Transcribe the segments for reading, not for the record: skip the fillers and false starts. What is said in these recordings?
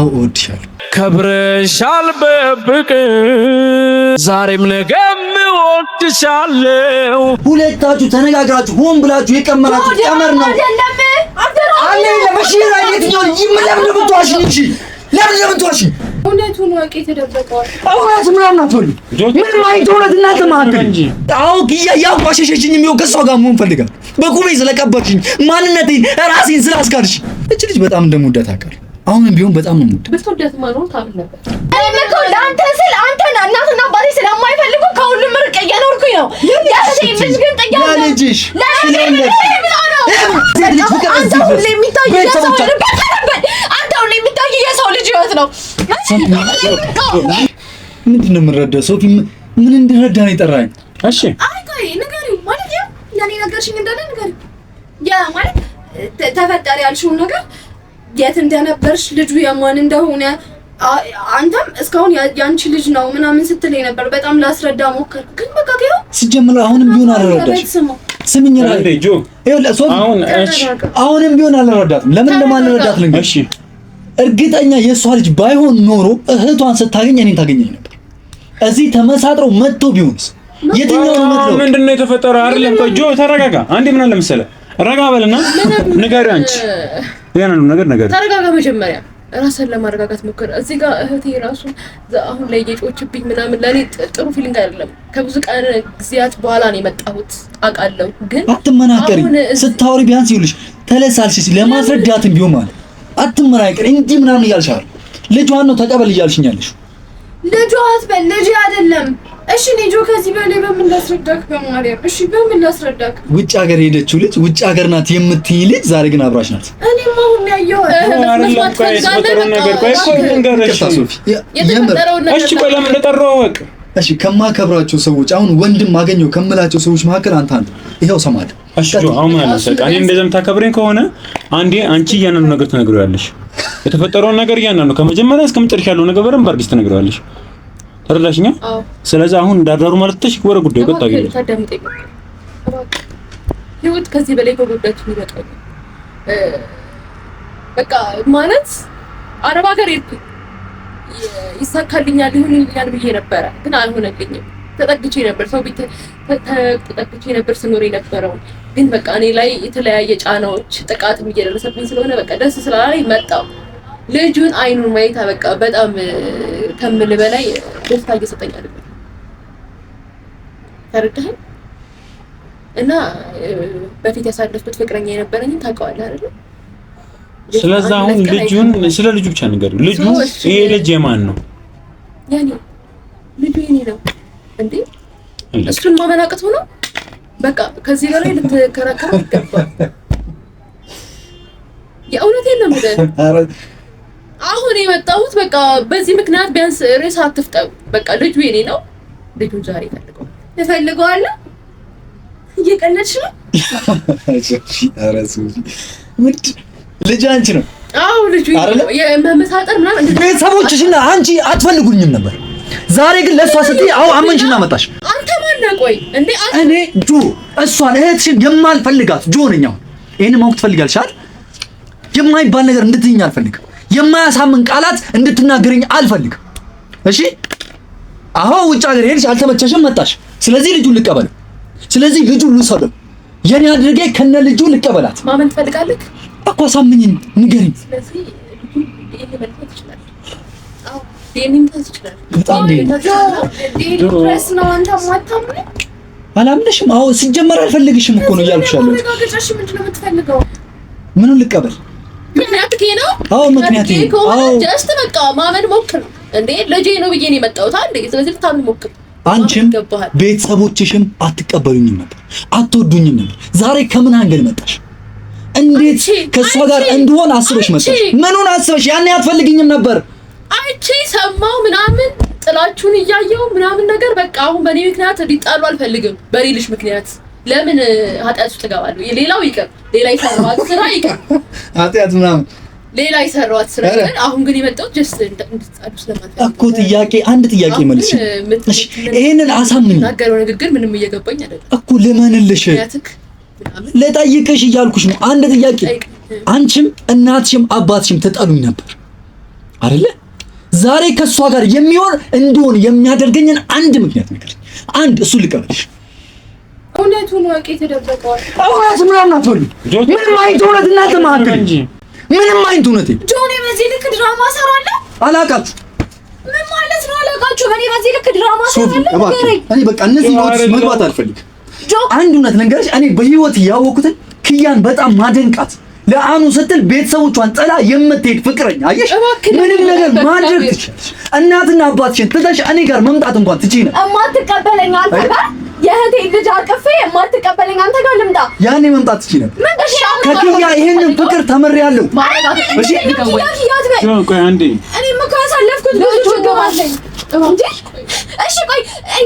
አዎ እወድሻለሁ። ከብረሻል በፍቅር ዛሬም ነገም እወድሻለሁ። ሁለታችሁ ተነጋግራችሁ ሆን ብላችሁ የቀመራችሁ ቀመር ነው አለ ለበሽራ የትኛው ይመለምን ብትዋሽ እንጂ ለምን ለምትዋሽ እውነቱን ወቂ ተደበቀዋል። እውነት ምናምን አትበሉ። ምን ማለት እውነት እናንተ ማከል እንጂ አው ግያ ያው ባሸሸችኝ የሚው ከሷ ጋር መሆን ፈልጋለሁ። በቁሜ ስለቀበርሽኝ ማንነቴን ራሴን ስላስካድሽ እቺ ልጅ በጣም እንደምወዳት አውቃለሁ። አሁንም ቢሆን በጣም ነው የምወዳት። ብትወዳት ማኖር ታብል ነበር። እኔ መከው ለአንተ ስል አንተና እናትና አባቴ ስለማይፈልጉ ከሁሉም ርቄ እየኖርኩኝ ነው። ያቺ ልጅ ግን ጥያቄ ለልጅሽ ስለለሽ አንተ ሁሌ የሚታየው የሰው ልጅ ህይወት ነው። ምንድን ነው የምንረዳው? ሶፊ ምን እንድረዳ ነው የጠራኝ? እሺ አይ ቆይ ንገሪው ማለት ነው ለኔ ነገርሽኝ እንዳለ ንገሪው። ያ ማለት ተፈጠረ ያልሽውን ነገር የት እንደነበርሽ ልጁ የማን እንደሆነ አንተም እስካሁን ያንቺ ልጅ ነው ምናምን ስትለኝ ነበር። በጣም ላስረዳ ሞከርኩ ግን በቃ ከው ሲጀምር አሁንም ቢሆን አልረዳሽ። ስሚኝ ራይ ጆ አሁንም ቢሆን አልረዳትም። ለምን እንደማልረዳት ልንገርሽ። እርግጠኛ የሷ ልጅ ባይሆን ኖሮ እህቷን ስታገኝ እኔን ታገኘኝ ነበር። እዚህ ተመሳጥረው መጥቶ ቢሆንስ የትኛው ነው? ምንድነው የተፈጠረው? አይደለም ቆይ ጆ ተረጋጋ። አንዴ ምን አለ መሰለህ ረጋ በልና ንገሪው። አንቺ ያን ነው ነገር ተረጋጋ። መጀመሪያ ራስን ለማረጋጋት ሞክር። እዚህ ጋር እህቴ ራሱ አሁን ላይ እየጮችብኝ ምናምን ለኔ ጥሩ ፊሊንግ አይደለም። ከብዙ ቀን ጊዜያት በኋላ ነው የመጣሁት አውቃለሁ። ግን አትመናቀሪ። ስታወሪ ቢያንስ ይኸውልሽ ተለሳልሽ ለማስረዳትም ቢሆን ማለት አትመናቀሪ እንጂ ምናምን እያልሻል። ልጇን ነው ተቀበል እያልሽኛለሽ። ልጇ አትበል ልጅ አይደለም። እሺ ልጁ ከዚህ በላይ በምን ላስረዳክ? በማርያም እሺ በምን ላስረዳክ? ውጭ ሀገር ሄደችው ልጅ ውጭ ሀገር ናት የምትይ ልጅ ዛሬ ግን አብራሽ ናት። እኔማ አሁን ያየው እሺ ከማከብራቸው ሰዎች አሁን ወንድም ማገኘው ከምላቸው ሰዎች መካከል አንተ አንተ ይሄው ሰማድ። እሺ አሁን ማለት ነው እኔ እንደዚህ ታከብረኝ ከሆነ አንዴ አንቺ እያንዳንዱ ነገር ትነግሪዋለሽ። የተፈጠረውን ነገር እያንዳንዱ ከመጀመሪያ እስከ መጨረሻ ያለው ነገር በደንብ አድርገሽ ትነግሪዋለሽ። ተረዳሽኛ? ስለዚህ አሁን ዳዳሩ ማለት ተሽ ወረ ጉዳይ በቃ ይገኛል። ህይወት ከዚህ በላይ ከጎዳች ይበቃል። በቃ ማለት አረብ ሀገር ሄድኩኝ ይሳካልኛል ይሁንልኛል ብዬ ነበረ፣ ግን አልሆነልኝም። ተጠግቼ ነበር ሰው ቤት ተጠግቼ ነበር ስኖር የነበረው። ግን በቃ እኔ ላይ የተለያየ ጫናዎች ጥቃትም እየደረሰብኝ ስለሆነ በቃ ደስ ስላለኝ መጣሁ። ልጁን አይኑን ማየት በቃ በጣም ከምል በላይ ደስታ እየሰጠኝ አይደለም። ተረዳኸኝ? እና በፊት ያሳለፍኩት ፍቅረኛ የነበረኝን ታውቀዋለህ አይደል? ስለዚህ አሁን ልጁን ስለ ልጁ ብቻ ንገሪው። ልጁ ይሄ ልጅ የማን ነው? ያኔ ልጁ የኔ ነው እንዴ? እሱን ማመናቀት ሆኖ በቃ ከዚህ በላይ ልትከራከሩ ይገባል። የእውነቴን ነው የምልህ። አሁን የመጣሁት በቃ በዚህ ምክንያት ቢያንስ ሬሳ አትፍጠው። በቃ ልጁ የኔ ነው። ልጁን ዛሬ እፈልገዋለሁ። እየቀለድሽ ነው? ልጅ አንቺ ነው? አዎ ልጁ ነው። የመመሳጠር ምናምን ቤተሰቦችሽና አንቺ አትፈልጉኝም ነበር። ዛሬ ግን ለሷ ስትይ አዎ አመንሽና መጣሽ። አንተ ማን ነህ? ቆይ እንዴ እኔ ጆ እሷን እህትሽን የማልፈልጋት ጆ ነኝ። አሁን ይሄን ማወቅ ትፈልጋለሽ አይደል? የማይባል ነገር እንድትይኝ አልፈልግም። የማያሳምን ቃላት እንድትናገረኝ አልፈልግም። እሺ አሁን ውጭ ሀገር ሄድሽ አልተመቸሽም መጣሽ። ስለዚህ ልጁን ልቀበል። ስለዚህ ልጁን ልውሰደው። የኔ አድርጌ ከነ ልጁ ልቀበላት። ማመን ትፈልጋለህ እኮ አሳምኝኝ፣ ንገሪኝ። ስለዚህ ይሄ መልእክት ይችላል። አዎ ይሄንን ታስችላል። በጣም ድረስ ነው አንተ ማታምን። አላምንሽም። አዎ ሲጀመር አልፈልግሽም እኮ ነው እያልኩሽ ያለሁት። ነገርሽ ምንድነው የምትፈልገው? ምኑን ልቀበል? ምክንያት ነው? አዎ ምክንያት ነው። አዎ ጀስት በቃ ማመን ሞክር እንዴ። ልጄ ነው ብዬ ነው የመጣሁት አንዴ። ስለዚህ ልታምን ሞክር። አንቺም ቤተሰቦችሽም አትቀበሉኝም ነበር፣ አትወዱኝም ነበር። ዛሬ ከምን አንገል መጣሽ? እንዴት ከሷ ጋር እንደሆነ አስበሽ መጣሽ? ምኑን አስበሽ? ያኔ አትፈልግኝም ነበር። አይቺ ሰማው ምናምን ጥላችሁን እያየው ምናምን ነገር በቃ አሁን በኔ ምክንያት ሊጣሉ አልፈልግም። በሌልሽ ምክንያት ለምን ኃጢአት ውስጥ እገባለሁ? ሌላው ይቀር፣ ሌላ ይሰራዋት ስራ ይቀር፣ ኃጢአት ምናምን ሌላ ይሰራዋት ስራ ይቀር። አሁን ግን የመጣሁት ጀስት እንድትጻዱ ስለማለት እኮ ጥያቄ መልስ። እሺ ይሄንን አሳምኝ። ናገረው ንግግር ምንም እየገባኝ አይደለም እኮ ልመንልሽ፣ ለጠይቅሽ እያልኩሽ ነው። አንድ ጥያቄ፣ አንቺም እናትሽም አባትሽም ትጠሉኝ ነበር። አይደለ? ዛሬ ከሷ ጋር የሚሆን እንደሆነ የሚያደርገኝን አንድ ምክንያት ንገረኝ። አንድ እሱ ልቀበልሽ። እውነቱን ወቄ ተደበቀዋል። እውነት ምናምን አትበሉ። ምንም አይነት እውነት እናንተ መሀከል እንጂ ምንም አይነት እውነት ጆኒ በዚህ ልክ ድራማ ሰራለሁ። አላውቃችሁ። ምን ማለት ነው አላውቃችሁ? እኔ በዚህ ልክ ድራማ ሰራለሁ። እኔ በቃ እነዚህ ነው መግባት አልፈልግም። አንድ እውነት ልንገርሽ፣ እኔ በህይወት ያወኩትን ኪያን በጣም ማደንቃት ለአኑ ስትል ቤተሰቦቿን ጥላ የምትሄድ ፍቅረኛ አየሽ፣ ምንም ነገር ማድረግ ትችላለሽ። እናትና አባትሽን ትተሽ እኔ ጋር መምጣት እንኳን ትችይ ነው። እማትቀበለኝ አንተ ጋር የእህቴ ልጅ አቅፌ የማትቀበለኝ አንተ ጋር ልምጣ። ያኔ መምጣት ትችይ ነው። ከኪያ ይሄንን ፍቅር ተምሬያለሁ። እሺ ቆይ አንዴ እኔም እኮ ያሳለፍኩት ብዙ ችግር አለኝ እንዴ። እሺ ቆይ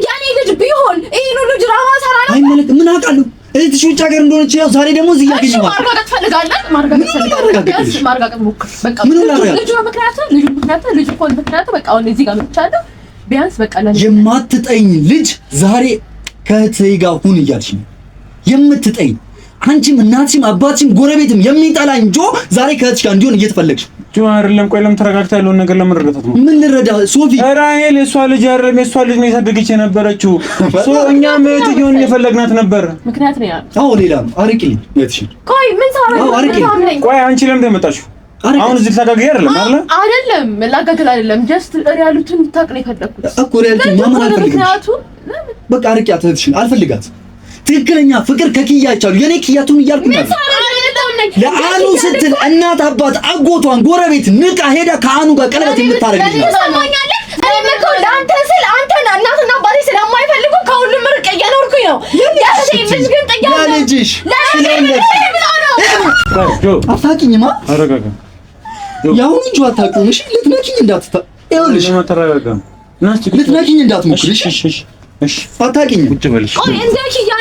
ያኔ ልጅ ቢሆን ይሄን ሁሉ ድራማ ሰራለሁ። አይመለከት ምን አውቃለሁ። እህትሽ ውጭ ሀገር እንደሆነች ያው ዛሬ ደግሞ እዚህ ያገኘው ማረጋገጥ ፈልጋለህ? ማረጋገጥ ሞክር። በቃ ልጁ እኮ ምክንያቱ በቃ አሁን እዚህ ጋር መጥቻለሁ። ቢያንስ በቃ የማትጠይኝ ልጅ ዛሬ ከእህቴ ጋር ሁን እያልሽ ነው የምትጠይኝ። አንቺም እናትሽም አባትሽም ጎረቤትም የሚጠላኝ ጆ ዛሬ ከእህትሽ ጋር እንዲሆን እየተፈለግሽ ጆ አይደለም። ቆይ ለምን ተረጋግታ ያለውን ነገር ለመረዳት ነው። ምን ልረዳ ሶፊ? ራሄል የሷ ልጅ አይደለም፣ የሷ ልጅ ነው የታደገች የነበረችው። እኛም እህትየውን እየፈለግናት ነበር። ምክንያት ነው ያ። አዎ ሌላ ነው። አርቂልኝ እህትሽን። ቆይ ምን ታረጋግጥ? ቆይ አንቺ ለምን ተመጣችሁ? አሁን እዚህ ተጋጋይ አይደለም አይደለም ላጋገል አይደለም። ጀስት ሪያሊቲውን ታቅ ነው የፈለኩት እኮ ሪያሊቲ ማመን አልፈልግም። በቃ አርቂያት እህትሽን አልፈልጋት። ትክክለኛ ፍቅር ከኪያ አይቻሉ የኔ ኪያቱን እያልኩኝ ነው። ለአኑ ስትል እናት አባት አጎቷን ጎረቤት ንቃ ሄዳ ከአኑ ጋር ቀለበት የምታረግ ልጅ ነው። ሰማኛለህ? እኔም እኮ ለአንተ ስል አንተና እናትና አባቴ ስለማይፈልጉ ከሁሉም ርቄ እየኖርኩኝ ነው። ያቺ ልጅ ግን ጥያቄ ልጅሽ አታውቂኝማ። አረጋጋ ያሁን እንጂ አታውቂውም። እሺ ልትነኪኝ እንዳትታ ይኸውልሽ፣ ተረጋጋ። ልትነኪኝ እንዳትሞክሪ። እሺ አታውቂኝም። ቁጭ በልሽ። ቆይ እንደ ኪያ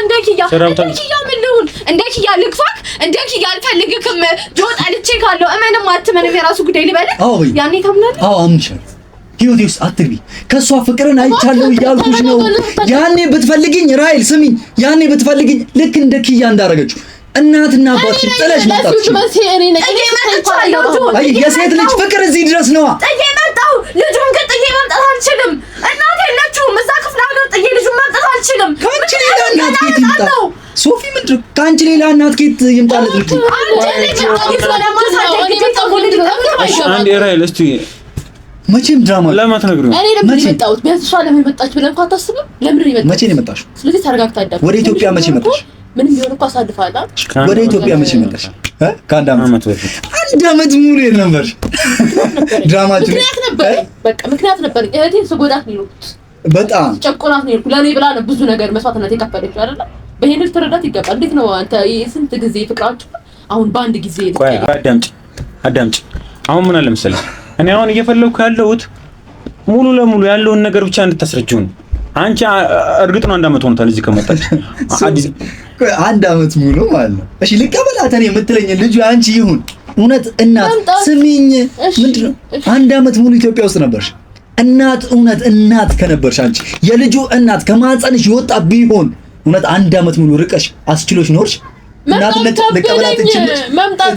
ምን ልሁን? እንደ ኪያ ልግፋክ? እንደ ኪያ አልፈልግክም። ጆ ጠልቼ ካለው እመንም አትመንም የራሱ ጉዳይ ልበልህ። ያኔ ታምናለህ? አዎ አምንሻለሁ። ህይወቴ ውስጥ አትግቢ። ከሷ ፍቅርን አይቻለሁ እያልኩሽ ነው። ያኔ ብትፈልጊኝ ራይል ስሚኝ፣ ያኔ ብትፈልጊኝ ልክ እንደ ኪያ እንዳረገችው እናትና አባትሽን ጥለሽ መጣች። የሴት ልጅ ፍቅር እዚህ ድረስ ነዋ። ጥዬ መጣሁ። ልጁን ግን ጥዬ መምጣት አልችልም። እናቴ የለችውም እዛ ክፍለ ሀገር። ጥዬ ልጁን መምጣት አልችልም። ከአንቺ ሌላ እናት ኬት ይምጣ? ሶፊ ምንድን ነው ከአንቺ ሌላ እናት ኬት ይምጣለት? ልጁ አንዴ ራይል እስቲ መቼም ድራማ ለማት ነግሩኝ። እኔ ለምን መጣሁት? ቢያንስ እሷ ለምን መጣች ብለን እንኳን አታስብም? ለምን ይመጣች? መቼ ነው የመጣሽው? ስለዚህ ተረጋግታ አዳም። ወደ ኢትዮጵያ መቼ መጣሽ? ምንም ቢሆን እኮ አሳልፋለሁ። ወደ ኢትዮጵያ መቼ መጣሽ? ከአንድ ዓመት በፊት። አንድ ዓመት ሙሉ የት ነበርሽ? ድራማችሁ ምክንያት ነበር። በቃ ምክንያት ነበር። እህቴን ስጎዳት ነው የሄድኩት። በጣም ጨቆናት ነው የሄድኩት። ለኔ ብላ ነው ብዙ ነገር መስዋዕትነት የከፈለችው አይደለ? በሄን ልትረዳት ይገባል። እንዴት ነው አንተ የስንት ጊዜ ፍቅራችሁ አሁን በአንድ ጊዜ አዳምጪ። አሁን ምን አለ መሰለኝ፣ እኔ አሁን እየፈለኩ ያለሁት ሙሉ ለሙሉ ያለውን ነገር ብቻ እንድታስረጂው ነው። አንቺ እርግጥ ነው አንድ ዓመት ሆኖታል እዚህ ከመጣች። አንድ ዓመት ሙሉ ማለት ነው። እሺ ልቀበላት እኔ የምትለኝ ልጁ አንቺ ይሁን እውነት እናት ስሚኝ፣ ምንድነው አንድ ዓመት ሙሉ ኢትዮጵያ ውስጥ ነበርሽ። እናት እውነት እናት ከነበርሽ አንቺ የልጁ እናት ከማህፀንሽ የወጣ ቢሆን እውነት አንድ ዓመት ሙሉ ርቀሽ አስችሎሽ ኖርሽ? እናትነት ልቀበላት እንጂ መምጣት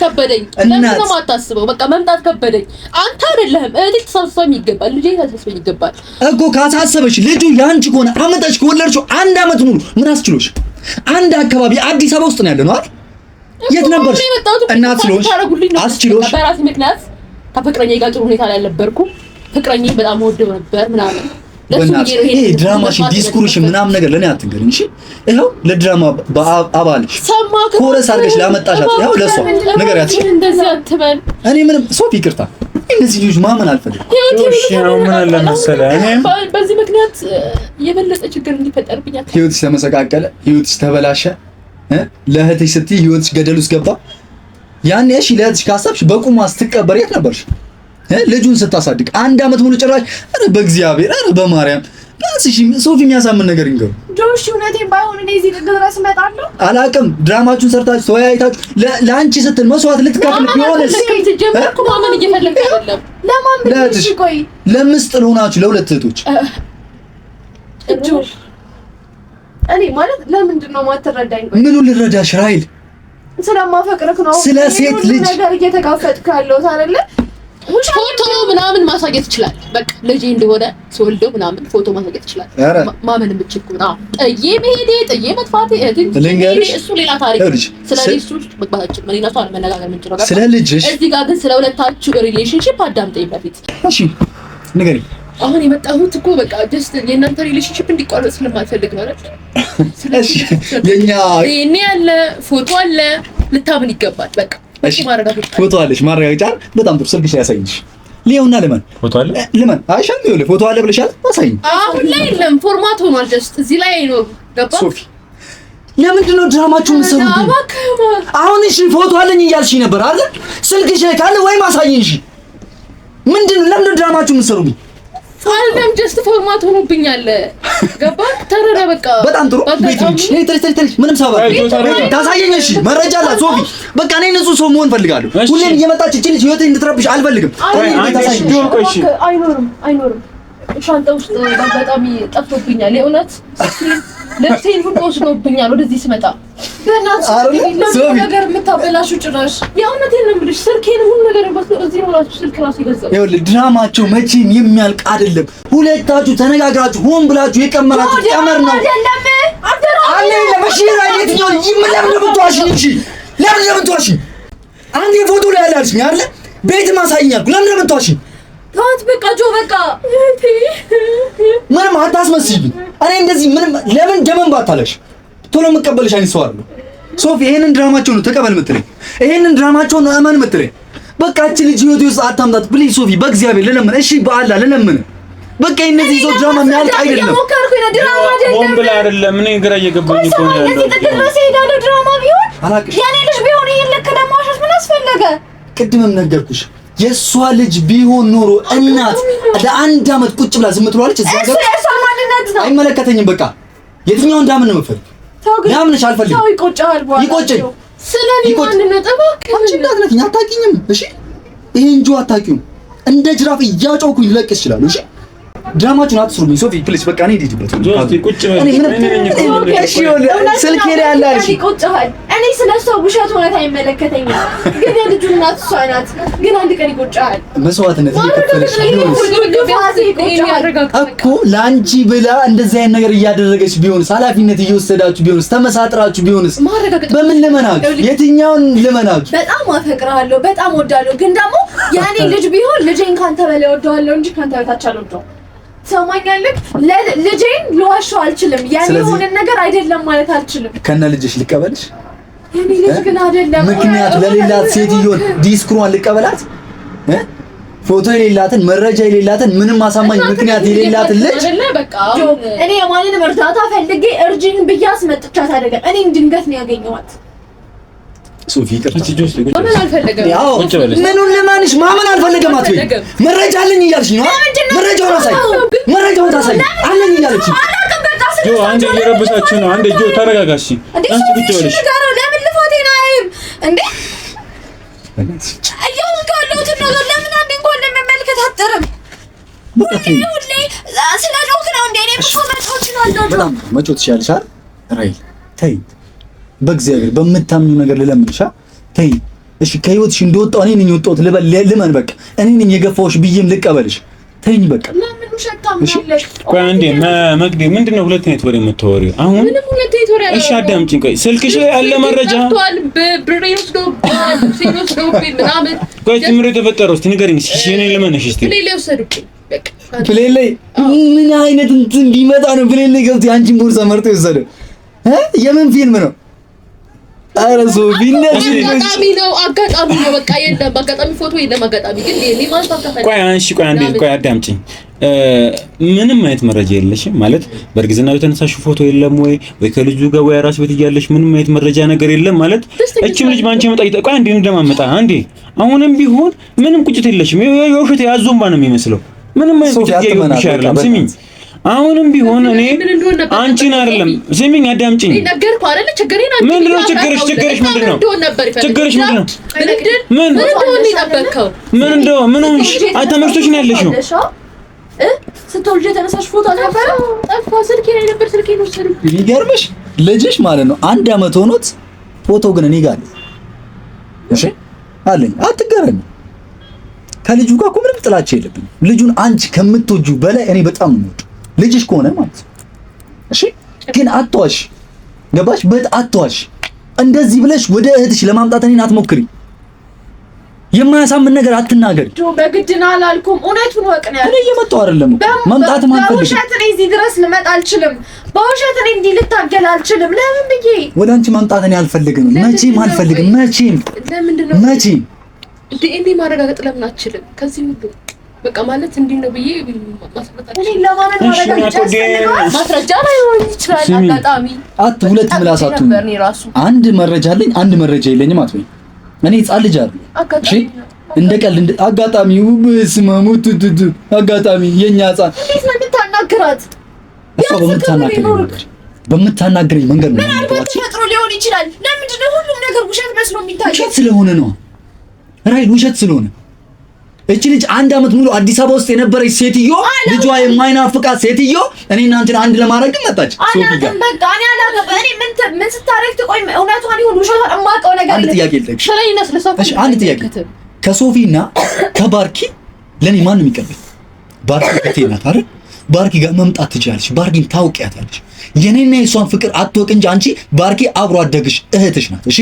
ከበደኝ። ለምን ነው የማታስበው? በቃ መምጣት ከበደኝ። አንተ አይደለህም እህቴ ተሳስበኝ ይገባል። ልጄ ተሳስበኝ ይገባል እኮ። ካሳሰበሽ ልጁ ያንቺ ከሆነ አመጣሽ ከወለድሽው አንድ ዓመት ሙሉ ምን አስችሎሽ? አንድ አካባቢ አዲስ አበባ ውስጥ ነው ያለነው አይደል? የት ነበርሽ? እናት ስለሆንሽ አስችሎሽ? በራሴ ምክንያት ከፍቅረኛዬ ጋር ጥሩ ሁኔታ ላይ አልነበርኩም። ፍቅረኛዬ በጣም ወደው ነበር ምናምን። ይሄ ድራማሽ ዲስኩርሽ ምናምን ነገር ለኔ አትንገሪኝ እሺ። ይኸው ለድራማ አባልሽ ኮረስ አድርገሽ ላመጣሻት ይኸው ለሷ ነገር ያትሽ እንደዚህ አትበል። እኔ ምንም ሶፊ ይቅርታ፣ እነዚህ ልጆች ማመን አልፈልግም። እሺ ነው ምን አለ መሰለህ፣ እኔም በዚህ ምክንያት የበለጠ ችግር እንዲፈጠርብኝ አትፈልግም። ህይወትሽ ተመሰቃቀለ፣ ህይወትሽ ተበላሸ፣ ለእህትሽ ስትይ ህይወትሽ ገደል ውስጥ ገባ። ያኔ እሺ ለእህትሽ ካሰብሽ በቁሟ ስትቀበር የት ነበርሽ? ልጁን ስታሳድግ አንድ ዓመት ሙሉ ጭራሽ አረ በእግዚአብሔር አረ በማርያም ዳስሽ ሶፊ የሚያሳምን ነገር ይንገሩ። ጆሽ እውነቴን ባይሆን እኔ እዚህ ድረስ እመጣለሁ። አላውቅም ድራማችሁን ሰርታችሁ ተወያይታችሁ ለአንቺ ስትል መስዋዕት ልትከፍል ቢሆንስ? ጀመርኩ ማመን እየፈለግኩ አይደለም። ለማን ብለሽ ቆይ ለምስጥል ሆናችሁ ለሁለት እህቶች ጆሽ እኔ ማለት ለምንድን ነው የማትረዳኝ? ቆይ ምኑ ልረዳሽ ራይል? ስለማፈቅርክ ነው። ስለ ሴት ልጅ ነገር እየተጋፈጥክ ያለሁት አይደለ? ፎቶ ምናምን ማሳየት ይችላል። በቃ ልጅ እንደሆነ ሲወልደው ምናምን ፎቶ ማሳየት ይችላል። ማመን የምችል ነው። ጥዬ መሄዴ ጥዬ መጥፋቴ እሱ ሌላ ታሪክ። ስለዚህ እሱ መግባታችን መሪናቱ አለመነጋገር የምንችለው ጋር ስለልጅሽ። እዚህ ጋር ግን ስለ ሁለታችሁ ሪሌሽንሺፕ አዳምጠኝ በፊት። እሺ ንገሪ። አሁን የመጣሁት እኮ በቃ ጀስት የእናንተ ሪሌሽንሺፕ እንዲቋረጥ ስለማልፈልግ ነው አይደል? ስለዚህ የኛ እኔ ያለ ፎቶ አለ ልታምን ይገባል። በቃ እሺ ፎቶ አለሽ ማረጋገጫ። በጣም ጥሩ። ስልክሽ ያሳይሽ ሊዮና ለማን ፎቶ አለ ለማን አይሻል ነው ፎቶ አለ ብለሻል። አሳይኝ። አሁን ላይ የለም ፎርማት ሆኗል። ጀስት እዚህ ላይ ነው ገባ። ሶፊ ለምንድን ነው ድራማችሁ የምትሰሩት? አሁን እሺ ፎቶ አለኝ እያልሽኝ ነበር አይደል? ስልክሽ ላይ ካለ ወይም አሳይኝ። እሺ ምንድን ነው ለምን ድራማችሁ የምትሰሩት? አልለም ጀስት ፎርማት ሆኖብኛል። ገባ ተረረ በቃ በጣም ጥሩ። ቤት ምንም ሰባ ታሳየኝ። እሺ መረጃ አላት ሶፊ። በቃ እኔ ንጹህ ሰው መሆን ፈልጋለሁ። ሁሌም እየመጣች እቺ ልጅ ህይወቴን እንድትረብሽ አልፈልግም። አይኖርም። ሻንጣ ውስጥ በአጋጣሚ ጠፍቶብኛል። የእውነት ልብሴን ሁሉ ወስዶብኛል። ወደዚህ ስመጣ በእናትሽ ነገር የምታበላሹ ጭራሽ የእውነቴን ነው የምልሽ። ስልኬን ሁሉ ነገር እዚህ ነው እራሱ ስልክ እራሱ ይገዛል። ይኸውልህ ድራማቸው መቼም የሚያልቅ አይደለም። ሁለታችሁ ተነጋግራችሁ ሆን ብላችሁ የቀመራችሁ ቀመር ነው። አለ ለበሽራ የትኛው ለምን ብትዋሽኝ? እሺ ለምን ብትዋሽኝ? አንዴ ፎቶ ላይ ያላልሽኝ አይደል? ቤት ማሳየኛል። ለምን ብትዋሽኝ? ታውት በቃ ጆ በቃ ምንም አታስመስይብኝ። እኔ እንደዚህ ምንም ለምን ደመን ባታለሽ ቶሎ መቀበልሽ አይነት ሰው አይደለም ሶፊ። ይሄንን ድራማቸው ነው ተቀበል የምትለኝ፣ ይሄንን ድራማቸው ነው እመን የምትለኝ። በቃ እቺ ልጅ ህይወቴ ውስጥ አታምጣት ፕሊዝ ሶፊ፣ በእግዚአብሔር ለለምን። እሺ በአላ ለለምን። በቃ እነዚህ ሰው ድራማ የሚያልቅ አይደለም። ሆን ብላ አይደለም። እኔ ግራ እየገባኝ እኮ ነው ያለው። እዚህ ጥቅስ ሄዳለሁ ድራማ ቢሆን የኔ ልጅ ቢሆን ይሄን ልክ ለማሸሽ ምን አስፈለገ? ቅድምም ነገርኩሽ የሷ ልጅ ቢሆን ኖሮ እናት ለአንድ አመት ቁጭ ብላ ዝም ትሏለች። እዛ ጋር እሱ ማንነት ነው። አይመለከተኝም። በቃ የትኛው እንዳምን ነው የምፈልግ ያምንሽ አልፈልግም። ሰው ይቆጫል በኋላ ይቆጭኝ። ስለኔ ማንነት እባክህ አንቺ እንዳትነኪኝ። አታውቂኝም። እሺ ይሄ እንጂ አታውቂውም። እንደ ጅራፍ እያጮኩኝ ልለቅስ እችላለሁ። እሺ ድራማችሁን አትስሩብኝ ሶፊ ፕሊዝ። በቃ እኔ ዲዲበት ጆስቲ ቁጭ በል። እሺ ስልኬ ላይ ያለ አልሽ ይቆጫል። እኔ ስለሰው ውሸት እውነት አይመለከተኝም። ግን የልጁ እናት እሷ ናት። ግን አንድ ቀን ይቆጫል። መስዋዕትነት እየከፈለሽ እኮ ለአንቺ ብላ እንደዚህ አይነት ነገር እያደረገች ቢሆንስ፣ ኃላፊነት እየወሰዳችሁ ቢሆንስ፣ ተመሳጥራችሁ ቢሆንስ በምን ልመናችሁ? የትኛውን ልመናችሁ? በጣም አፈቅርሃለሁ፣ በጣም ወዳለሁ። ግን ደግሞ የኔ ልጅ ቢሆን ልጄን ካንተ በላይ ወደዋለሁ እንጂ ካንተ በታች አልወደውም። ሰማኛለህ? ልጄን ልዋሸው አልችልም። ያኔ የሆነ ነገር አይደለም ማለት አልችልም። ከነ ልጅሽ ልቀበልሽ? የኔ ልጅ ግን አይደለም። ምክንያት ለሌላት ሴትዮን ዲስክሯን ልቀበላት? ፎቶ የሌላትን መረጃ የሌላትን ምንም አሳማኝ ምክንያት የሌላትን ልጅ እኔ የማንንም እርዳታ ፈልጌ እርጅኝ ብዬ አስመጥቻት አይደለም። እኔም ድንገት ነው ያገኘኋት። ሶፊ ይቅርታ። ማመን አልፈለገም። ምኑን ለማንሽ ማመን አልፈለገም አትበይ። መረጃ አለኝ እያልሽ ነው። መረጃውን አሳይ፣ መረጃውን ታሳይ አለኝ እያለች ጆ አንዴ እየረበሳችሁ ነው። አንዴ ጆ ተረጋጋሽ። አንቺ ቁጭ በልሽ። ለምን ልፋቴን አይም እንዴ አያውን ጋሎት ነው። ለምን አንዴ እንኳን ለመመልከት አጥርም ሁሌ ስለጆክ ነው እንዴ? እኔ ብዙ መጮች ነው። በጣም መጮት ይሻልሻል። ራይል ተይ በእግዚአብሔር በምታምኑ ነገር ልለምንሻ። ተይ እሺ። ከህይወትሽ እንደወጣው እኔ ነኝ የወጣሁት ልመን። በቃ እኔ ነኝ የገፋሁሽ ብዬም ልቀበልሽ። ተይኝ በቃ። እሺ ቆይ አንዴ መግዴ፣ ምንድነው ሁለት አይነት ወሬ የምታወሪው አሁን? ምንም ሁለት አይነት ወሬ አለ። እሺ አዳምጪኝ። ቆይ ስልክሽ ላይ ያለ መረጃ ብሬውስ ነው ሲኖስ ነው ምናምን። ቆይ ትምሮ የተፈጠረው እስቲ ንገሪኝ። እሺ እኔ ልመነሽ እስቲ ፕሌይ ላይ ወሰዱብኝ። በቃ ፕሌይ ላይ ምን አይነት እንትን ቢመጣ ነው ፕሌይ ላይ ገብቶ አንቺን ቦርሳ መርጦ የወሰደው? የምን ፊልም ነው? ኧረ ሶፊ እንደዚህ አጋጣሚ ነው። በቃ የለም አጋጣሚ ፎቶ የለም። አጋጣሚ ግን እኔ ማስተካከል። ቆይ አንቺ ቆይ አንዴ ቆይ አዳምጪኝ። ምንም አይነት መረጃ የለሽም ማለት በእርግዝናው የተነሳሽው ፎቶ የለም ወይ ከልጁ ጋር ወይ አራስ ቤት እያለሽ ምንም አይነት መረጃ ነገር የለም ማለት እቺም ልጅ ባንቺ መጣ ይጠቃ አንዴ እንደማመጣ አንዴ አሁንም ቢሆን ምንም ቁጭት የለሽም። የውሸት ያዞምባ ነው የሚመስለው። ምንም አይነት ቁጭት የለሽም። ስሚኝ አሁንም ቢሆን እኔ አንቺን አይደለም ስሚኝ፣ አዳምጪኝ። ነገርኩህ አይደል? ችግሬን አንቺ ምንድነው? ችግርሽ ምንድነው? ችግርሽ ምንድነው? ምን ሆንሽ? ተመችቶሽ ነው ያለሽው? ስትወልጂ የተነሳሽ ፎቶ አልነበረ? ጠፋ። ስልኬ ላይ ነበር። ስልኬን ወሰዱ። የሚገርምሽ ልጅሽ ማለት ነው 1 አመት ሆኖት ፎቶ ግን እኔ ጋር አለ። እሺ አለኝ። አትገረኝ። ከልጁ ጋር እኮ ምንም ጥላቻ የለብኝም። ልጁን አንቺ ከምትወጁ በላይ እኔ በጣም ነው የምወደው ልጅሽ ከሆነ ማለት ነው። እሺ ግን አትዋሽ፣ ገባሽ? አትዋሽ። እንደዚህ ብለሽ ወደ እህትሽ ለማምጣት እኔን አትሞክሪ። የማያሳምን ነገር አትናገሪ። በግድ ነው አላልኩም። እውነቱን ወቅ ነው ያለው። እኔ እየመጣሁ አይደለም መምጣትም አልፈልግም። በውሸት እኔ እዚህ ድረስ ልመጣ አልችልም። በውሸት እኔ እንዲህ ልታገል አልችልም። ለምን ብዬ ወደ አንቺ ማምጣት እኔ አልፈልግም። መቼም አልፈልግም። ለምንድን ነው መቼም እንዴ ማረጋገጥ ለምን አትችልም? ከዚህ ሁሉ በቃ ማለት እንዲህ ነው ብዬ እኔ ለማመን ማስረጃ ላይ ይችላል። አጋጣሚ ሁለት ምላሳቱ አንድ መረጃ አለኝ፣ አንድ መረጃ የለኝም አትበይ። እኔ ሕፃን ልጅ አይደል? እሺ እንደ ቀልድ አጋጣሚው በስማሙ ቱቱቱ አጋጣሚ የኛ ሕፃን እንዴት ነው የምታናግራት? እሷ በምታናግረኝ መንገድ ነው። ምናልባት ተፈጥሮ ሊሆን ይችላል። ለምንድን ነው ሁሉም ነገር ውሸት መስሎ የሚታየው? ውሸት ስለሆነ ነው ራይል፣ ውሸት ስለሆነ። እቺ ልጅ 1 አመት ሙሉ አዲስ አበባ ውስጥ የነበረች ሴትዮ ልጇ የማይናፍቃት ሴትዮ እኔና አንተን አንድ ለማድረግ መጣች። ሶፊ ጋር በቃ እኔ አላገባኝ። እኔ ምን ስታረግ ትቆይ? እውነቷን ይሁን ውሸቷን የማውቀው ነገር አንድ ጥያቄ ልጠይቅሽ። እሺ አንድ ጥያቄ ከሶፊና ከባርኪ ለኔ ማን ነው የሚቀበል? ባርኪ ከቴ ናት አይደል? ባርኪ ጋር መምጣት ትችላለሽ። ባርኪን ታውቂያታለሽ። የኔና የሷን ፍቅር አትወቅ እንጂ አንቺ ባርኪ አብሮ አደግሽ እህትሽ ናት። እሺ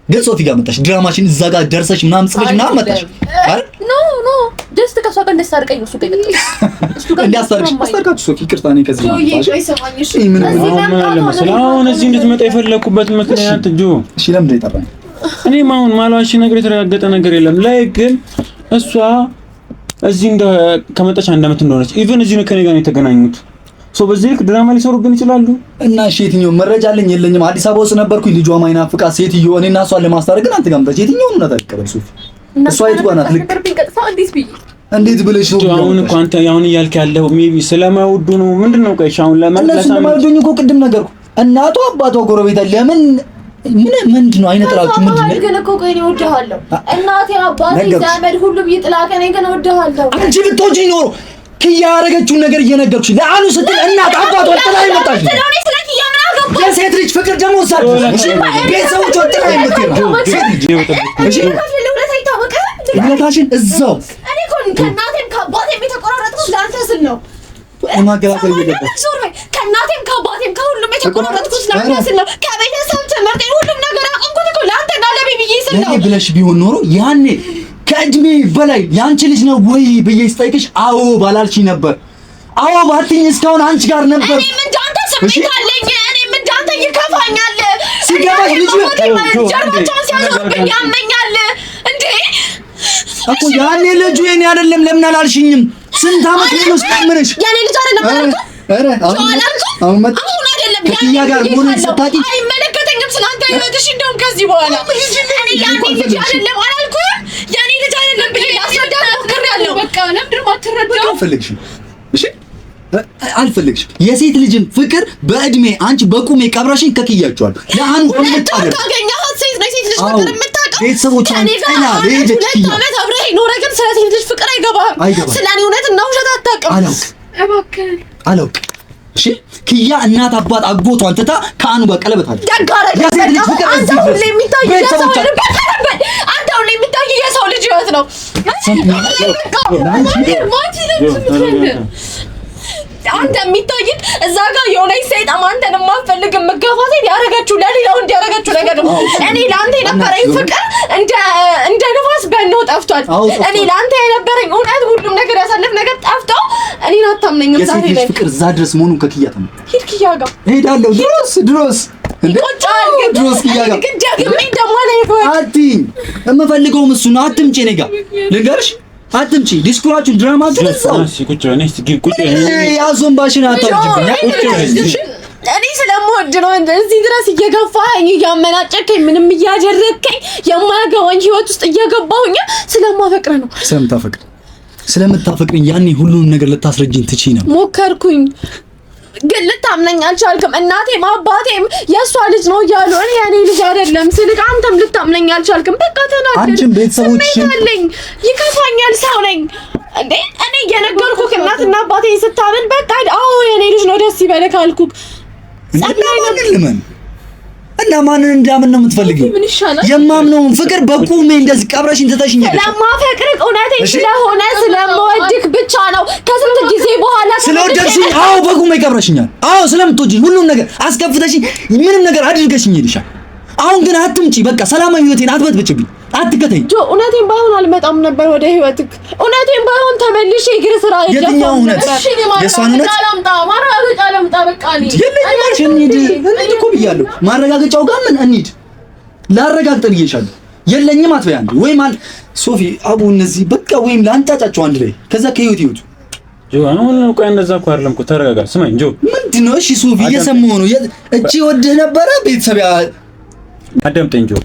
ግን ሶፊ ጋር መጣሽ፣ ድራማሽን እዛ ጋር ደርሰሽ ምናምን ጽፈሽ ምናምን መጣሽ አይደል? ኖ ጀስት ከሷ ጋር እንድታርቀኝ እሱ ጋር ይመጣል። እሱ ጋር እንዲያስታርቃችሁ ሶፊ ይቅርታ፣ እኔ ከዚህ አሁን እዚህ እንድትመጣ የፈለኩበት ምክንያት ጆ፣ እሺ ለምን ይጠራኝ? እኔም አሁን ማሏሽ ነገር የተረጋገጠ ነገር የለም ላይ ግን እሷ እዚህ ከመጣች 1 አመት እንደሆነች ኢቭን እዚህ ነው ከኔ ጋር የተገናኙት። ሶ በዚህ ልክ ድራማ ሊሰሩብን ይችላሉ። እና እሺ የትኛው መረጃ አለኝ የለኝም? አዲስ አበባ ውስጥ ነበርኩኝ ልጇ ማይናፍቃት ሴትዮ እኔና እሷን ለማስታረቅ ግን አንተ ጋር መጣች። የትኛውን ነው ታልቀበል ሶፊ? እሷ የት ጋር ናት? ልክ እንዴት ብለሽ ነው አሁን እኮ አንተ አሁን እያልክ ያለው ሜቢ ስለማይወዱ ነው ምንድነው? ቆይሽ አሁን ለማለት ስለማይወዱኝ እኮ ቅድም ነገርኩ። እናቷ አባቷ ጎረቤት ለምን ምንድነው አይነጥራችሁ? ምንድነው ግን እኮ ቆይ ነው እወድሃለሁ። እናቴ አባቴ ዘመድ ሁሉም ይጥላከ እኔ ግን እወድሃለሁ። አንቺ ብትወጂኝ ኖሮ ኪያ ያደረገችውን ነገር እየነገርኩሽ ለአኑ ስትል እናት አባቷ ጥላ ይመጣሽ። የሴት ልጅ ፍቅር ደግሞ ሳት ቤተሰቦቿ ጥላ ይመጣሉ። እሺ ሁለታችን እዛው እኔ እኮ ከእናቴም ከአባቴም የተቆራረጥኩት ለአንተ ስል ነው። ማገላገል ይገባል። ከእናቴም ከአባቴም ከሁሉም የተቆራረጥኩት ለአንተ ስል ነው። ከቤተሰብ ትምህርት ሁሉም ነገር አቆምኩት እኮ ለአንተና ለቤቢዬ ስል ነው። ብለሽ ቢሆን ኖሮ ያኔ ከእድሜ በላይ ያንቺ ልጅ ነው ወይ ብዬ ስጠይቅሽ አዎ ባላልሽኝ ነበር። አዎ ባትኝ እስካሁን አንቺ ጋር ነበር። እኔም እንዳንተ ስሜት አለኝ። እኔም እንዳንተ ይከፋኛል። ሲገባሽ ልጅ ጀርባቸውን ሲያዞርብኝ ያመኛል። እንዴ እኮ ያኔ ልጁ የኔ አይደለም ለምን አላልሽኝም? ስንት አመት ነው ስታምርሽ? ያኔ ልጅ አይደለም አላልኩ? አረ አሁን አይደለም ከኪያ ጋር መሆኑን ስታውቂ አይመለከተኝም ስላንተ ህይወትሽ። እንደውም ከዚህ በኋላ እኔ ያኔ ልጅ አይደለም አላልኩም? ያኔ ልጅ አይደለም ብዬ ላስረዳ ሞክሬያለሁ። በቃ ለምንድን ነው አትረዳው? አልፈልግሽም። እሺ አልፈልግሽም። የሴት ልጅን ፍቅር በእድሜ አንቺ በቁሜ ቀብራሽኝ ከክያቸዋለሁ። ለአኑ ታገኛት ሴት ነው ሴት ልጅ ፍቅር የምታውቀው ቤተሰቦቿን ጠላ ልጅ ሁለት ዓመት አብረህ ኖረህ ግን ስለ ሴት ልጅ ፍቅር አይገባህም። ስለ እኔ እውነትና ውሸት አታውቅም። አላውቅም። እሺ ኪያ እናት አባት አጎቷን ትታ ከአኑ ጋር ቀለበት አለ። የሴት ልጅ ፍቅር አንተ ሁሌ የሚታየው የሰው ልጅ ህይወት ነው። አንተ የሚታይክ እዛ ጋር የሆነች ሰይጣን አንተን የማትፈልግ የምትገፋ ሴት ያደረገችው ለሌላው እንዲያደረገችው ነገር ነው። እኔ ለአንተ የነበረኝ ፍቅር እንደ ንፋስ በኖ ጠፍቷል። እኔ ለአንተ የነበረኝ እውነት ሁሉም ነገር ያሳለፍ ነገር ጠፍቶ እኔን አታምነኝም። ዛሬ ላይ ፍቅር እዛ ድረስ መሆኑን ከኪያ ተመ ሂድ ኪያ ጋር ሄዳለሁ። ድሮስ ድሮስ ኪያ ጋር ግን ደግሜ ደግሞ ላይ አትይኝ። የምፈልገውም እሱ ነው። አትምጪ እኔ ጋር ልንገርሽ፣ አትምጪ። ዲስኩራችሁን ድራማችሁን እዛው ያዞን ባሽን አታውጅብኝ። እኔ ስለምወድ ነው እዚህ ድረስ እየገፋኸኝ እያመናጨከኝ ምንም እያደረግከኝ የማያገባኝ ህይወት ውስጥ እየገባሁኝ ስለማፈቅር ነው። ስለምታፈቅሪኝ ያኔ ሁሉንም ነገር ልታስረጅኝ ትችይ ነው። ሞከርኩኝ ግን ልታምነኝ አልቻልክም። እናቴም አባቴም የእሷ ልጅ ነው እያሉ እኔ የኔ ልጅ አይደለም ስልክ አንተም ልታምነኝ አልቻልክም። በቃ ተናደድኩ። አንቺም ቤተሰቦችሽን ይከፋኛል። ሰው ነኝ እንዴ እኔ የነገርኩህ እናትና አባቴን ስታምን በቃ አዎ የኔ ልጅ ነው ደስ ይበልህ ካልኩህ እና ማንን እንዳምን ነው የምትፈልጊው? የማምነው ፍቅር በቁሜ እንደዚህ ቀብረሽኝ ትተሽኝ ሄደሽ። ስለማፈቅርህ እውነቴን ስለሆነ ስለምወድህ ብቻ ነው። ከስንት ጊዜ በኋላ ስለወደድሽኝ፣ አዎ በቁሜ ቀብረሽኛል። አዎ ስለምትወጂኝ ሁሉም ነገር አስከፍተሽኝ ምንም ነገር አድርገሽኝ ሄደሻል። አሁን ግን አትምጪ፣ በቃ ሰላማዊ ህይወቴን አትበጥብጭብኝ፣ አትከተኝ። ጆ እውነቴን ባይሆን አልመጣም ነበር ወደ ህይወትክ። እውነቴን ባይሆን ተመልሼ እግር ስራ የትኛው እውነት? የእሷን እውነት ማረጋገጫ በቃ እንሂድ እኮ ብያለሁ። ማረጋገጫው ጋር ምን እንሂድ? ላረጋግጥ ብዬሻለሁ። የለኝም አትበይ አንዴ። ወይም ሶፊ አቡ እነዚህ በቃ ወይም ላንጫጫቸው አንድ ላይ ከዛ ከህይወት ይወጡ። ጆ አሁን ቆይ እንደዛ እኮ አይደለም እኮ ተረጋጋ። ስማኝ ጆ ምንድነው? እሺ ሶፊ እየሰማሁ ነው። እቺ ወድህ ነበረ ቤተሰብ አዳምጠኝ ጆ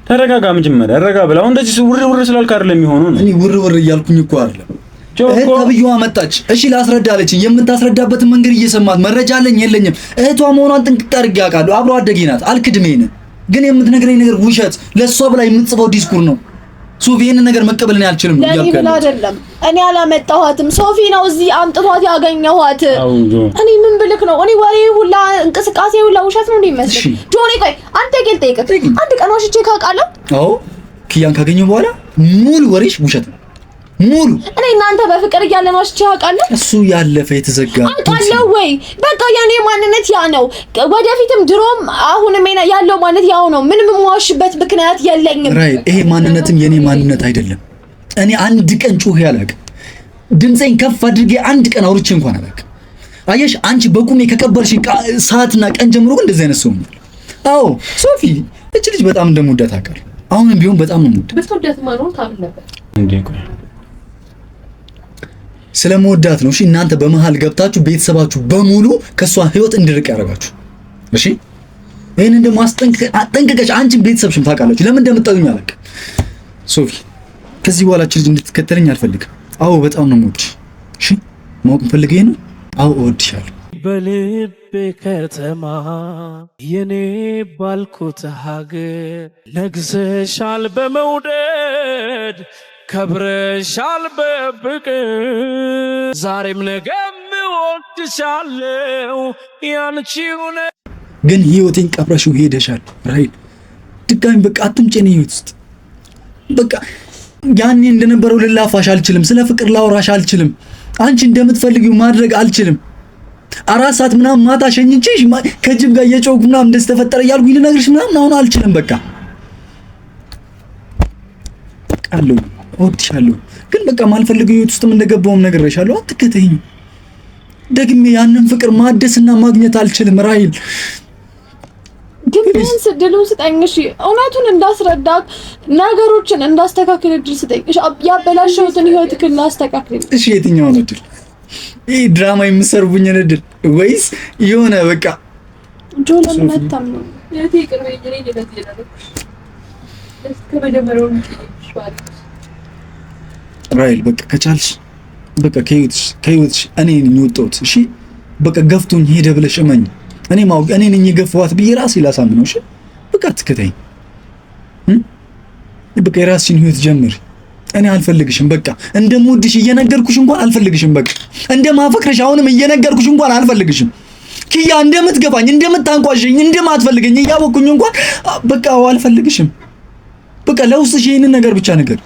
ተረጋጋ። መጀመሪያ ረጋ ብላ እንደዚህ ውር ስላልክ አይደለም የሚሆነው ነው። እኔ ውር እያልኩኝ እኮ አይደለም። እህት ተብዬዋ መጣች። እሺ ላስረዳ አለችኝ። የምታስረዳበትን መንገድ እየሰማት መረጃ አለኝ የለኝም እህቷ መሆኗን ጥንቅቅ አድርጌ አውቃለሁ። አብሮ አደጌ ናት። አልክድሜን ግን የምትነግረኝ ነገር ውሸት፣ ለሷ ብላ የምትጽፈው ዲስኩር ነው። ሶፊ ይሄን ነገር መቀበል ነው አልችልም ነው ያልከኝ። ለኔ አይደለም እኔ አላመጣኋትም። ሶፊ ነው እዚህ አምጥቷት ያገኘኋት። እኔ ምን ብልክ ነው? እኔ ወሬ ሁላ እንቅስቃሴ ሁላ ውሸት ነው እንደሚመስል። ጆኒ ቆይ አንተ ገልጥ ጠይቀህ አንድ ቀን ዋሽቼ ካውቃለሁ? አዎ ኪያን ካገኘሁ በኋላ ሙሉ ወሬሽ ውሸት ነው ሙሉ። እኔ እናንተ በፍቅር እያለን ዋሽቼ አውቃለሁ? እሱ ያለፈ የተዘጋ አውቃለሁ ወይ? በቃ የኔ ማንነት ያ ነው። ወደፊትም ድሮም አሁንም ያለው ማንነት ያው ነው። ምንም የምዋሽበት ምክንያት የለኝም። ራይል ይሄ ማንነትም የኔ ማንነት አይደለም። እኔ አንድ ቀን ጮሄ አላውቅም። ድምጼን ከፍ አድርጌ አንድ ቀን አውርቼ እንኳን አላውቅም። አየሽ አንቺ በቁሜ ከቀበርሽኝ ሰዓትና ቀን ጀምሮ እንደዚህ አይነት ሰው ነው። አዎ ሶፊ እቺ ልጅ በጣም እንደምወዳት አውቃለሁ። አሁንም ቢሆን በጣም ነው የምወዳት። በተወዳት ማኖር ታብል ነበር እንዴ? ቆይ ስለምወዳት ነው። እሺ እናንተ በመሃል ገብታችሁ ቤተሰባችሁ በሙሉ ከሷ ህይወት እንድርቅ ያደርጋችሁ። እሺ ይሄንን ደግሞ አስጠንቅቀሽ አንቺን ቤተሰብሽም ታውቃላችሁ። ለምን እንደምትጠሉኝ አላውቅም። ሶፊ ከዚህ በኋላ እቺ ልጅ እንድትከተለኝ አልፈልግም። አዎ በጣም ነው የምወድሽ። እሺ ማወቅ ፈልገኝ ነው። አዎ እወድሻለሁ። በልቤ ከተማ የኔ ባልኩት ሀገር ነግሰሻል በመውደድ ከብረሻል በፍቅር ዛሬም ነገም እወድሻለሁ ያንቺው ነው። ግን ህይወቴን ቀብረሽው ሄደሻል ራይል። ድጋሚ በቃ አትምጪ እኔ ህይወት ውስጥ። በቃ ያኔ እንደነበረው ልላፋሽ አልችልም። ስለ ፍቅር ላውራሽ አልችልም። አንቺ እንደምትፈልጊው ማድረግ አልችልም። 4 ሰዓት ምናምን ማታ ሸኝቼሽ ከጅብ ጋር እየጮኩ ምናምን እንደዚህ ተፈጠረ እያልኩኝ ልነግርሽ ምናምን አሁን አልችልም። በቃ አለው እወድሻለሁ ግን በቃ ማልፈልገው ህይወት ውስጥም እንደገባውም ነግሬሻለሁ። አትከተይኝ። ደግሜ ያንን ፍቅር ማደስና ማግኘት አልችልም ራይል። ግን ቢያንስ እድሉን ስጠኝ። እሺ እውነቱን እንዳስረዳት ነገሮችን እንዳስተካክል እድል ስጠኝ። እሺ ያበላሸሁትን ህይወትክን ላስተካክል። እሺ የትኛውን እድል? ይሄ ድራማ የምትሰርቡኝን እድል ወይስ የሆነ በቃ ጆለን መታም ነው የቴ ቅርብ እኔ እንደዚህ ያደረኩሽ ከመጀመሪያው ራይል በቃ ከቻልሽ በቃ ከህይወትሽ እኔ ነኝ የወጣሁት። እሺ በቃ ገፍቶኝ ሄደ ብለሽ እመኝ። እኔ ማውቅ እኔ ነኝ የገፋኋት ብዬ ራሴ ላሳምነው። እሺ በቃ አትከተይኝ። በቃ የራስሽን ህይወት ጀምሪ። እኔ አልፈልግሽም። በቃ እንደምወድሽ እየነገርኩሽ እንኳን አልፈልግሽም። በቃ እንደማፈቅርሽ አሁንም እየነገርኩሽ እንኳን አልፈልግሽም። ኪያ እንደምትገፋኝ፣ እንደምታንቋሽኝ፣ እንደማትፈልገኝ እያወቅኩኝ እንኳን በቃ አልፈልግሽም። በቃ ለውስጥሽ ይሄንን ነገር ብቻ ነገር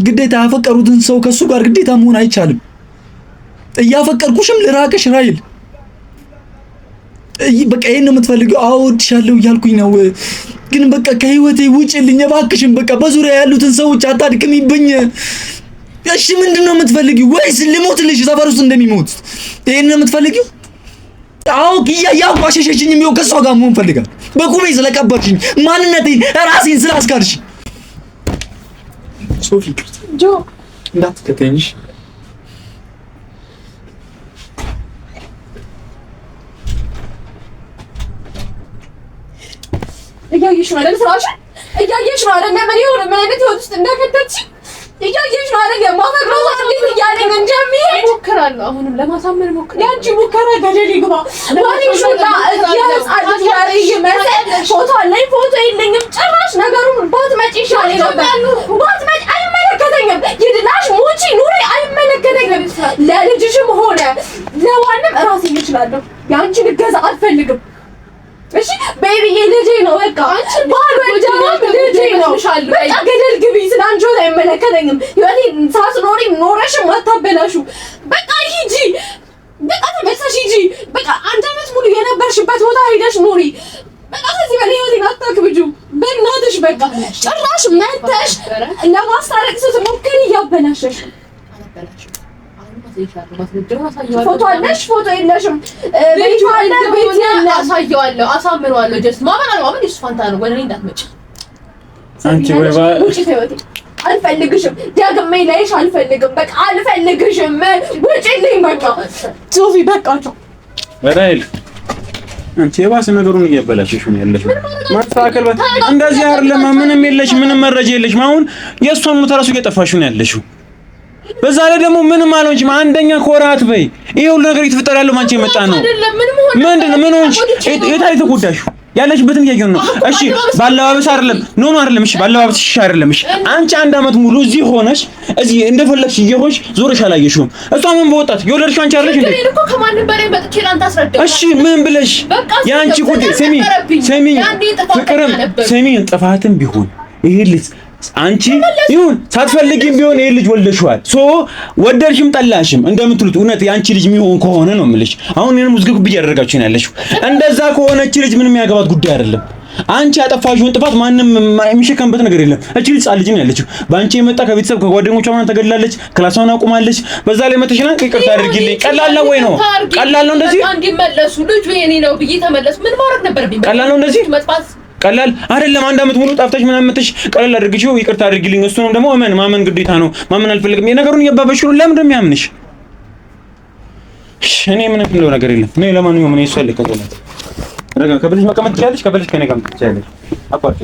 ግዴታ ያፈቀሩትን ሰው ከሱ ጋር ግዴታ መሆን አይቻልም። እያፈቀርኩሽም ልራቅሽ ራይል። በቃ ይሄን ነው የምትፈልገው? አዎ እወድሻለሁ እያልኩኝ ነው። ግን በቃ ከህይወቴ ውጪልኝ እባክሽን። በቃ በዙሪያ ያሉትን ሰዎች አታድክሚብኝ። እሺ ምንድነው የምትፈልጊው? ወይስ ልሞትልሽ ሰፈር ውስጥ እንደሚሞት ይሄን ነው የምትፈልጊው? አዎ ኪያ ያቋሸሸሽኝ የሚው ከሷ ጋር መሆን ፈልጋለሁ። በቁሜ ስለቀበርሽኝ፣ ማንነቴን ራሴን ስላስካርሽ። ሶፊ ጆ እንዳትከተኝሽ። እያየሽ ነው አይደል? ስራሽ እያየሽ ነው አይደል? ምን ይሁን ምን አይነት ህይወት ውስጥ እንደከተትሽ እያየሽ ነው አይደል? የማፈቅረው እንዴት እያለኝ እንደሚሄድ ሞክራለሁ። አሁንም ለማሳመን ሞክራለሁ። ያንቺ ሙከራ ገደል ይግባ። ማንሽ ሁላ ያጻድቅ ያሬ ይመሰል ፎቶ አለኝ ፎቶ የለኝም። ጭራሽ ነገሩን ባትመጪ ይሻለኝ ነበር። ባትመጪ አይመለከተኝም። ይድናሽ ሙቺ ኑሪ አይመለከተኝም። ለልጅሽም ሆነ ለዋንም ራሴ እችላለሁ። ያንቺን እገዛ አልፈልግም። እሺ በቃ ገደል ግቢ። ስለአንቺ ወደ አይመለከተኝም። ህይወቴን ሳትኖሪ ኖረሽም አታበላሹ። በቃ ሂጂ፣ በቃ ተመልሰሽ ሂጂ። በቃ አንድ አመት ሙሉ የነበርሽበት ቦታ ሄደሽ ኑሪ። በቃ ከዚህ በላይ ህይወቴን አታክብጁ በእናትሽ። በቃ ጭራሽ መተሽ ለማስታረቅ ስትሞክሪ እያበላሸሽ። ፎቶ አለሽ? ፎቶ የለሽም? ቤት አለ? ቤት ያለ አሳየዋለሁ፣ አሳምነዋለሁ። ጀስት ማመን አልማመን እሱ ፋንታ ነው። ወደ እኔ እንዳትመጪ አንቺ ወይባ ውጪ። ህይወቴ አልፈልግሽም። ደግሜ ላይሽ አልፈልግም። በቃ አልፈልግሽም። ውጪልኝ በቃ ሶፊ። በቃቸው ወራይል አንቺ የባሰ ነገሩን እያበላሽሽ ነው ያለሽው። ማስተካከል እንደዚህ አይደለም። ምንም የለሽ፣ ምንም መረጃ የለሽ። አሁን የእሷን ሞት እራሱ እየጠፋሽ ነው ያለሽው። በዛ ላይ ደግሞ ምንም አልሆንሽም። አንደኛ ኮራት በይ። ይሄ ሁሉ ነገር እየተፈጠረ ያለው ማንቺ የመጣ ነው። ምንድነው? ምን ሆንሽ? የታሪክ ተጎዳሽው ያለሽበትን እያየሁ ነው። እሺ ባለባበስ አይደለም፣ ኖ አይደለም። እሺ ባለባበስ አይደለም። እሺ አንቺ አንድ አመት ሙሉ እዚህ ሆነሽ እዚህ እንደፈለግሽ እየሆንሽ ዞረሽ አላየሽውም። እሷ ምን በወጣት የወለድሽው አንቺ አይደለሽ እንዴ? እኮ ከማንም በላይ መጥቼ ላንተ አስረዳው። እሺ ምን ብለሽ ያንቺ ጉዳይ ስሚ ፍቅርም ስሚ ጥፋትም ቢሆን ይሄ ልጅ አንቺ ይሁን ሳትፈልጊም ቢሆን ይሄ ልጅ ወልደሽዋል። ሶ ወደድሽም ጠላሽም እንደምትሉት እውነት ያንቺ ልጅ የሚሆን ከሆነ ነው የምልሽ። አሁን እኔንም ውዝግብ እያደረጋችሁ ነው ያለሽው። እንደዛ ከሆነች ልጅ ምንም የሚያገባት ጉዳይ አይደለም። አንቺ ያጠፋሽውን ጥፋት ማንም የሚሸከምበት ነገር የለም። እቺ ልጅ ልጅ ነው ያለችው። በአንቺ የመጣ ከቤተሰብ ከጓደኞቿ ማን ተገላለች፣ ክላሷን አቁማለች። በዛ ላይ መተሽና ይቅርታ አድርጊልኝ። ቀላል ነው ወይ ነው? ቀላል ነው እንደዚህ? እንዲመለሱ ልጁ የኔ ነው ብዬ ተመለሱ። ምን ማድረግ ነበርብኝ? ቀላል ነው እንደዚህ? ቀላል አይደለም። አንድ አመት ሙሉ ጣፍተሽ ምናምን መተሽ ቀላል አድርግሽው ይቅርታ አድርጊልኝ። እሱንም ደግሞ ማመን ግዴታ ነው። ማመን አልፈልግም። የነገሩን እያባበሽ ነው። ለምን እንደሚያምንሽ እኔ ምንም እንደው ነገር የለም። እኔ ለማንኛውም እኔ እሱ ያለ ከበለሽ መቀመጥ ትችያለሽ። ከበለሽ ከኔ ጋር ትችያለሽ። አቋርጭ